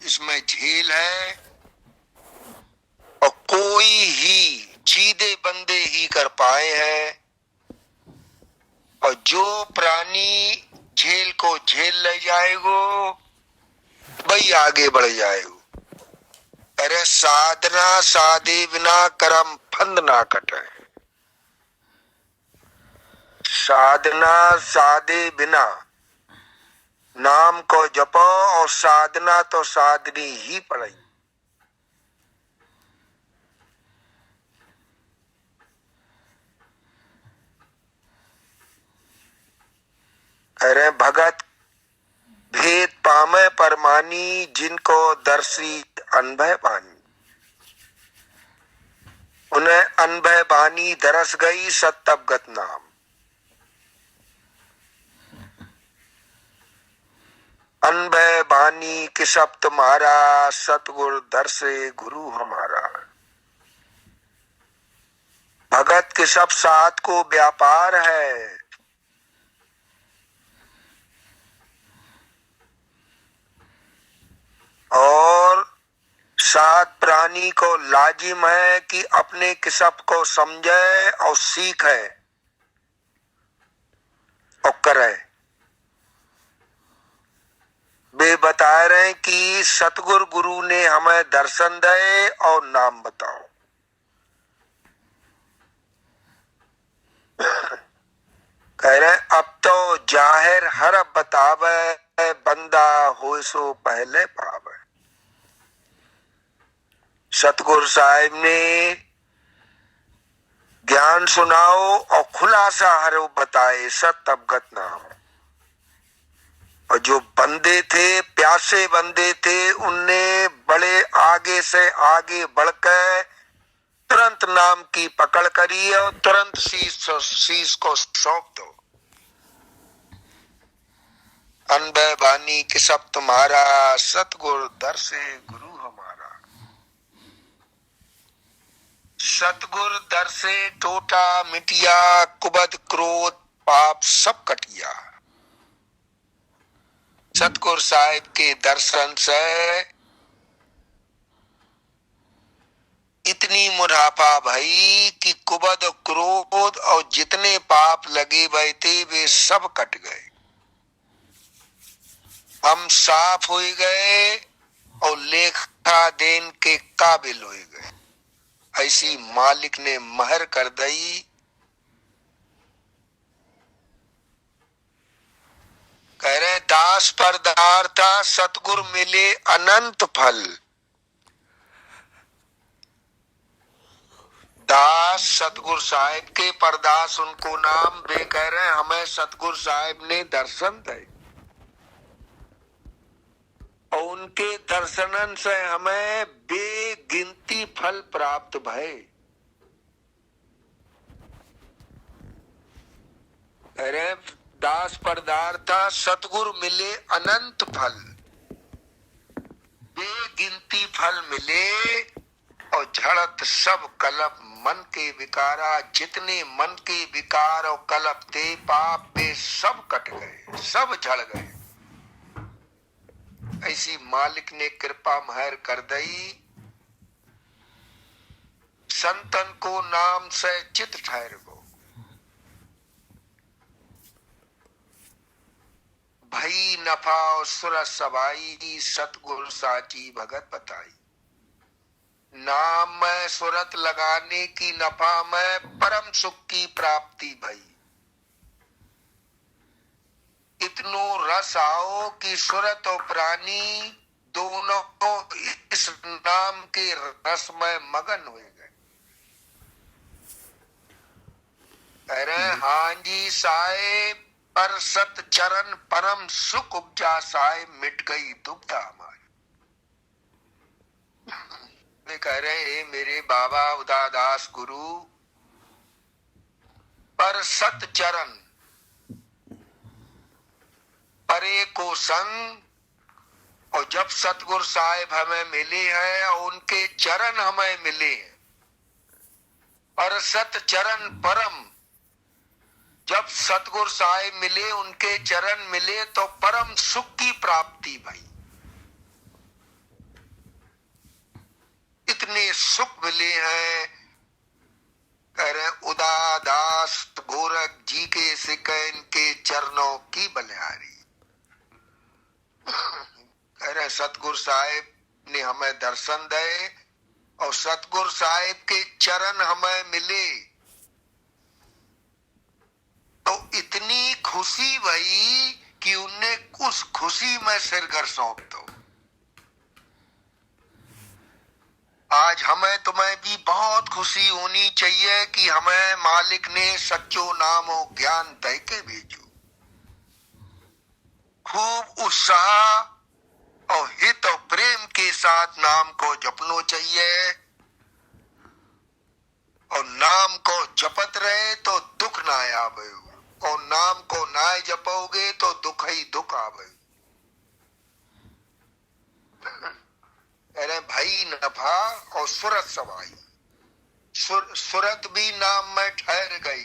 इसमें झेल है और कोई ही सीधे बंदे ही कर पाए हैं। और जो प्राणी झेल को झेल ले जाएगो वही आगे बढ़ जाएगो। अरे साधना साधे बिना कर्म फंद ना कटे। साधना साधे बिना नाम को जपो और साधना तो साधनी ही पड़ेगी। अरे भगत भेद पामे परमानी, जिनको दर्शी अनभय बानी। उन्हें अनभय बानी दरस गई, सत्तवगत नाम। अनभय बानी किसब तुम्हारा, सतगुर दर्शे गुरु हमारा। भगत के सब साथ को व्यापार है। और सात प्राणी को लाजिम है कि अपने किसब को समझे और सीखे और करे। वे बता रहे हैं कि सतगुरु गुरु ने हमें दर्शन दे और नाम बताओ। कह रहे अब तो जाहिर हर बतावे, बंदा हो सो पहले पावे। सतगुरु साहिब ने ज्ञान सुनाओ और खुलासा हर बताए, सतअवगत नाम। और जो बंदे थे, प्यासे बंदे थे, उनने बड़े आगे से आगे बढ़कर तुरंत नाम की पकड़ करी और तुरंत शीश को सौंप दो। अनभय बानी किसब तुम्हारा, सतगुरु दर्शे गुरु हमारा। सतगुरु दर्शे टोटा मिटिया, कुबद क्रोध पाप सब कटिया। सतगुरु साहिब के दर्शन से इतनी मुनाफा भई कि कुबद क्रोध और जितने पाप लगे हुए थे वे सब कट गए। हम साफ हो गए और लेखा देन के काबिल हो गए। ऐसी मालिक ने महर कर दी। कह रहे दास परदार था, सतगुरु मिले अनंत फल। दास सतगुरु साहिब के परदास उनको नाम। वे कह रहे हमें सतगुरु साहिब ने दर्शन दे और उनके दर्शनन से हमें बेगिनती फल प्राप्त भय। अरे दास परदार था, सतगुरु मिले अनंत फल। बेगिनती फल मिले और झड़त सब कलप मन के विकारा। जितने मन के विकार और कलप थे पाप वे सब कट गए, सब झड़ गए। ऐसी मालिक ने कृपा महर कर दी। संतन को नाम से चित ठहर गो। भई नफा और सुरत सबाई, सतगुरु साची भगत बताई। नाम में सुरत लगाने की नफा में परम सुख की प्राप्ति भई। इतनो रस आओ कि सुरत और प्राणी दोनों इस नाम के रस में मगन हुए गए। अरे हाँ जी साहेब, पर सत चरण परम सुख उपजा साहेब, मिट गई दुविधा हमारी। वे कह रहे मेरे बाबा उदादास गुरु, पर सत चरण परे को संग। और जब सतगुरु साहिब हमें मिले हैं और उनके चरण हमें मिले हैं, पर सत चरण परम। जब सतगुरु साहिब मिले, उनके चरण मिले तो परम सुख की प्राप्ति भई। इतने सुख मिले हैं। कह रहे उदादास गोरख जी के सिकैन के चरणों की बलिहारी। कह रहे सतगुरु साहिब ने हमें दर्शन दे और सतगुरु साहिब के चरण हमें मिले तो इतनी खुशी भई कि उनने उस खुशी में सिरगर सौंप दो। आज हमें तुम्हें भी बहुत खुशी होनी चाहिए कि हमें मालिक ने सच्चो नाम और ज्ञान दे के भेजो। खूब उत्साह और हित और प्रेम के साथ नाम को जपनो चाहिए और नाम को जपत रहे तो दुख ना आवे और नाम को ना जपोगे तो दुख ही दुख आवे। अरे भाई नफा और सुरत सवाई, सुरत भी नाम में ठहर गई।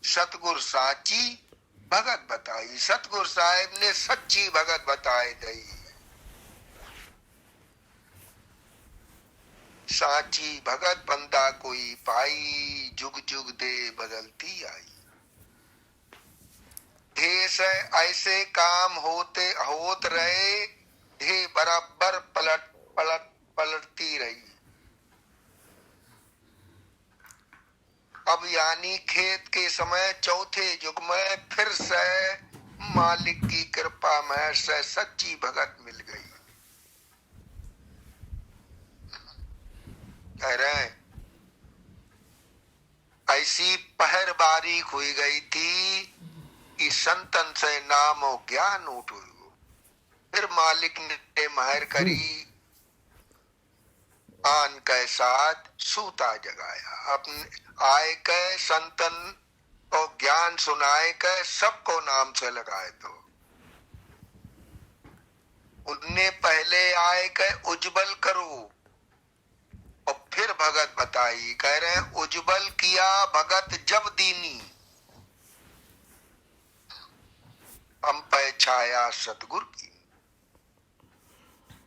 सतगुरु साची भगत बताई, सतगुरु साहिब ने सच्ची भगत बताए दी। साची भगत बंदा कोई पाई, जुग जुग दे बदलती आई। देश ऐसे काम होत रहे, धे बराबर पलटती रही। अब यानी खेत के समय चौथे युग में फिर से मालिक की कृपा में से सच्ची भगत मिल गई। कह रहे ऐसी पहर बारी हुई गई थी कि संतन से नाम और ज्ञान उठ हुई। फिर मालिक ने महर करी, आन के साथ सूता जगाया। अपने आए के संतन को ज्ञान सुनाए के सबको नाम से लगाए। तो उनने पहले आए के उज्जवल करो और फिर भगत बताई। कह रहे हैं उज्जवल किया भगत जब दीनी, हम पे छाया सतगुरु की।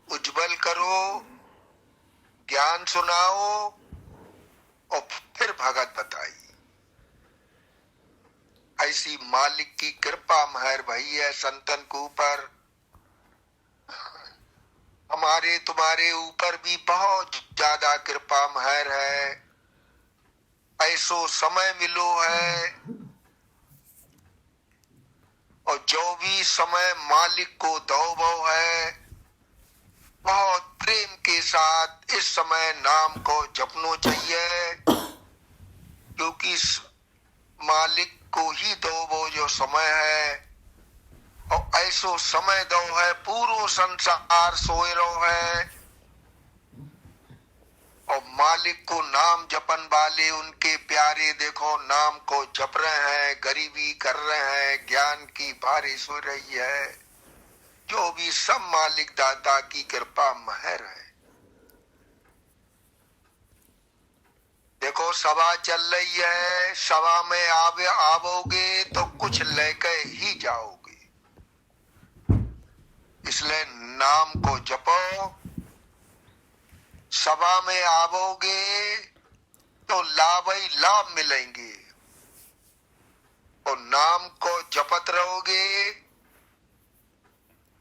उज्जवल करो, ज्ञान सुनाओ और फिर भगत बताई। ऐसी मालिक की कृपा महर भई है संतन के ऊपर। हमारे तुम्हारे ऊपर भी बहुत ज्यादा कृपा महर है। ऐसो समय मिलो है और जो भी समय मालिक को दो है, बहुत प्रेम के साथ इस समय नाम को जपनो चाहिए, क्योंकि मालिक को ही दो वो जो समय है। और ऐसो समय दो है पूरो संसार सोए रहो है और मालिक को नाम जपन वाले उनके प्यारे देखो नाम को जप रहे हैं, गरीबी कर रहे हैं, ज्ञान की बारिश हो रही है। जो भी सब मालिक दाता की कृपा महर है। देखो सभा चल रही है, सभा में आवोगे तो कुछ लेके ही जाओगे। इसलिए नाम को जपो। सभा में आवोगे तो लाभ ही लाभ मिलेंगे और नाम को जपत रहोगे।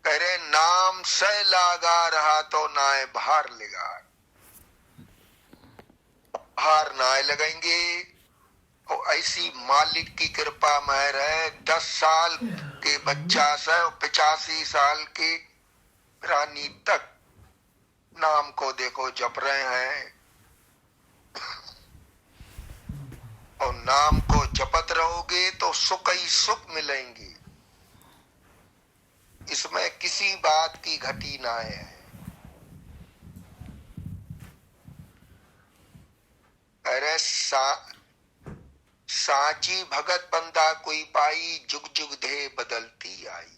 कह रहे नाम से लागा रहा तो नाय भार लेगा, भार नाय लगेंगे। और ऐसी मालिक की कृपा महर है। 10 साल के बच्चा से 85 साल के प्राणी तक नाम को देखो जप रहे हैं और नाम को जपत रहोगे तो सुख ही सुख मिलेंगे। इसमें किसी बात की घटी ना है। अरे साची भगत बंदा कोई पाई, जुग जुग दे बदलती आई।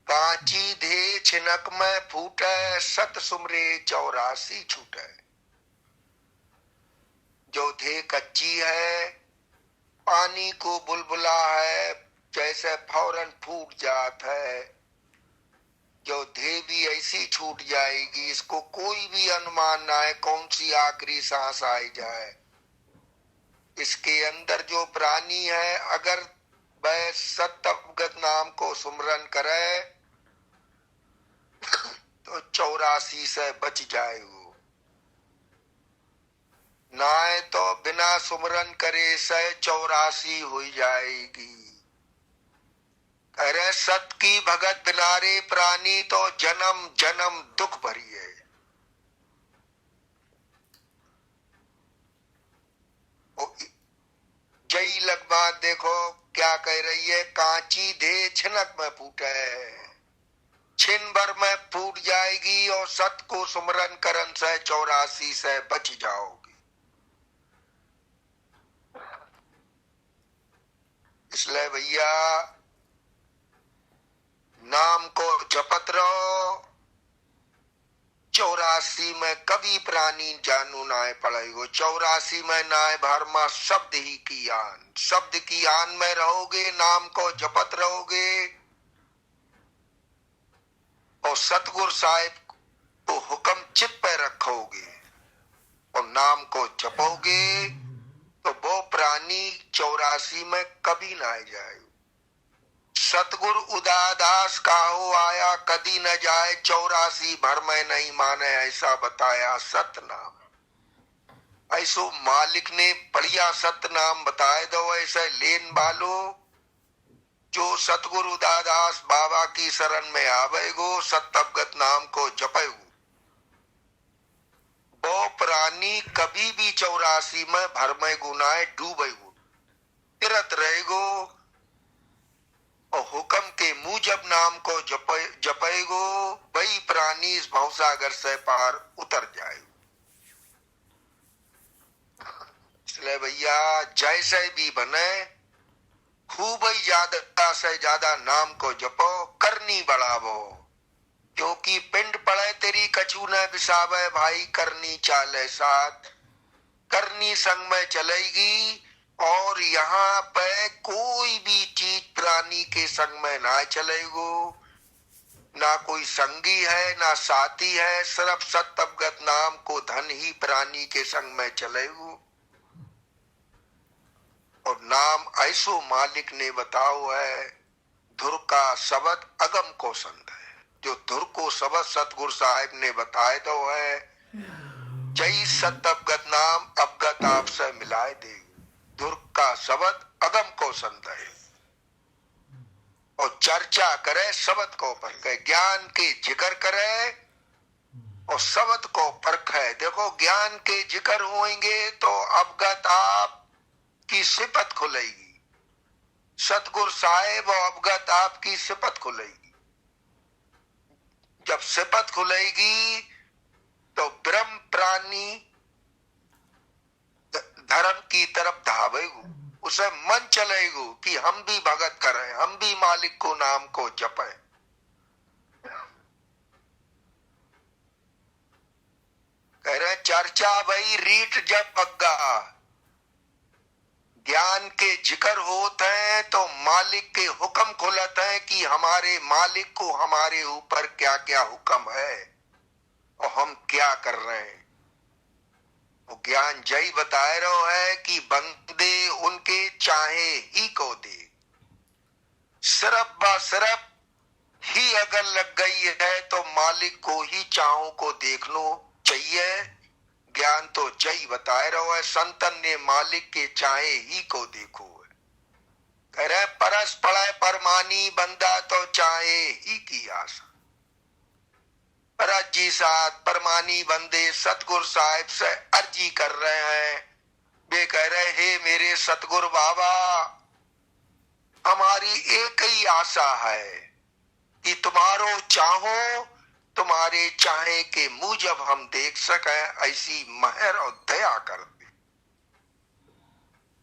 कांची धे छिनक में फूटे, सत सुमरे 84 छूटे। जो धे कच्ची है, पानी को बुलबुला है, जैसे फौरन फूट जात है। जो देह भी ऐसी छूट जाएगी, इसको कोई भी अनुमान ना है कौन सी आखिरी सांस आई जाए। इसके अंदर जो प्राणी है, अगर वह सतअवगत नाम को सुमरन करे तो 84 से बच जाएगो, नाय तो बिना सुमरन करे से 84 हो जाएगी। अरे सत की भगत बिनारे प्राणी तो जन्म जन्म दुख भरी है। जई लगवा देखो क्या कह रही है, कांची दे छिनक में फूटे, छिन भर में फूट जाएगी और सत को सुमरन करन से 84 से बच जाओगी। इसलिए भैया नाम को जपत रहो, 84 में कभी प्राणी जानू नाय पड़ेगो। 84 में नाय भरमा शब्द ही की आन, शब्द की आन में रहोगे, नाम को जपत रहोगे और सतगुरु साहिब को हुक्म चित पे रखोगे और नाम को जपोगे तो वो प्राणी 84 में कभी ना आ जाए। सतगुरु उदादास काहो आया, कदी न जाए 84 भर में नहीं माने, ऐसा बताया सतनाम। ऐसो मालिक ने बढ़िया सतनाम बताए दो, ऐसे लेन वालो जो सतगुरु उदादास बाबा की शरण में आवेगो, सतअवगत नाम को जपेगो, वो प्राणी कभी भी 84 में भर में गुनाए डूबेगो, तीरथ रहेगो और हुक्म के मुजब नाम को जपेगो, वही प्राणी इस भवसागर से पार उतर जाएगो। इसलिए भैया जैसे भी बने खूब ही ज्यादा से ज्यादा नाम को जपो, करनी बढ़ावो, क्योंकि पिंड पड़े तेरी कछू न बिसावे भाई, करनी चाले साथ, करनी संग में चलेगी और यहाँ पे कोई भी चीज प्राणी के संग में ना चलेगो, ना कोई संगी है ना साथी है, सिर्फ सतअवगत नाम को धन ही प्राणी के संग में चलेगो। और नाम ऐसो मालिक ने बताओ है, धुर का शब्द अगम को संत है, जो धुर को शब्द सतगुरु साहिब ने बताए दो है, जय सतअवगत नाम अवगत आपसे मिलाए देगी। धुर का शब्द अगम को संत है और चर्चा करे शब्द को परखे, ज्ञान के जिक्र करे और शब्द को परखे। देखो ज्ञान के जिक्र होंगे तो अवगत आप की सिफत खुलेगी, सतगुरु साहिब और अवगत आपकी सिफत खुलेगी। जब सिफत खुलेगी तो ब्रह्म प्राणी धर्म की तरफ धावेगो, उसे मन चलेगो कि हम भी भगत करें, हम भी मालिक को नाम को जपें। कह रहे चर्चा भाई रीट जब बग्गा, ज्ञान के जिक्र होते हैं तो मालिक के हुक्म खुलते हैं कि हमारे मालिक को हमारे ऊपर क्या क्या हुक्म है और हम क्या कर रहे हैं। वो ज्ञान जय बताए रहो है कि बंदे उनके चाहे ही को दे, सिर्फ ब सिर्फ ही अगर लग गई है तो मालिक को ही चाहों को देखनो चाहिए। ज्ञान तो जय बताए रहो है, संतन ने मालिक के चाहे ही को देखो है। कह रहे परस पड़े परमानी बंदा तो चाहे ही की आशा। परस जी साथ परमानी बंदे सतगुरु साहिब से अर्जी कर रहे हैं, वे कह रहे हे मेरे सतगुरु बाबा, हमारी एक ही आशा है कि तुम्हारो चाहो, तुम्हारे चाहे के मुजब हम देख सके, ऐसी महर और दया कर दे।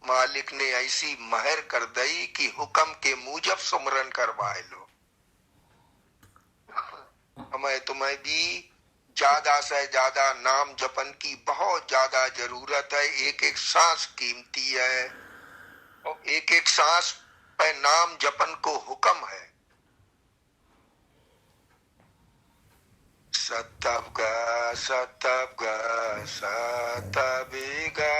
मालिक ने ऐसी महर कर दी कि हुक्म के मुजब सुमरन करवाए लो। हमें तुम्हें भी ज्यादा से ज्यादा नाम जपन की बहुत ज्यादा जरूरत है। एक एक सांस कीमती है और एक एक सांस पे नाम जपन को हुक्म है। Satabga, satabga, satabiga.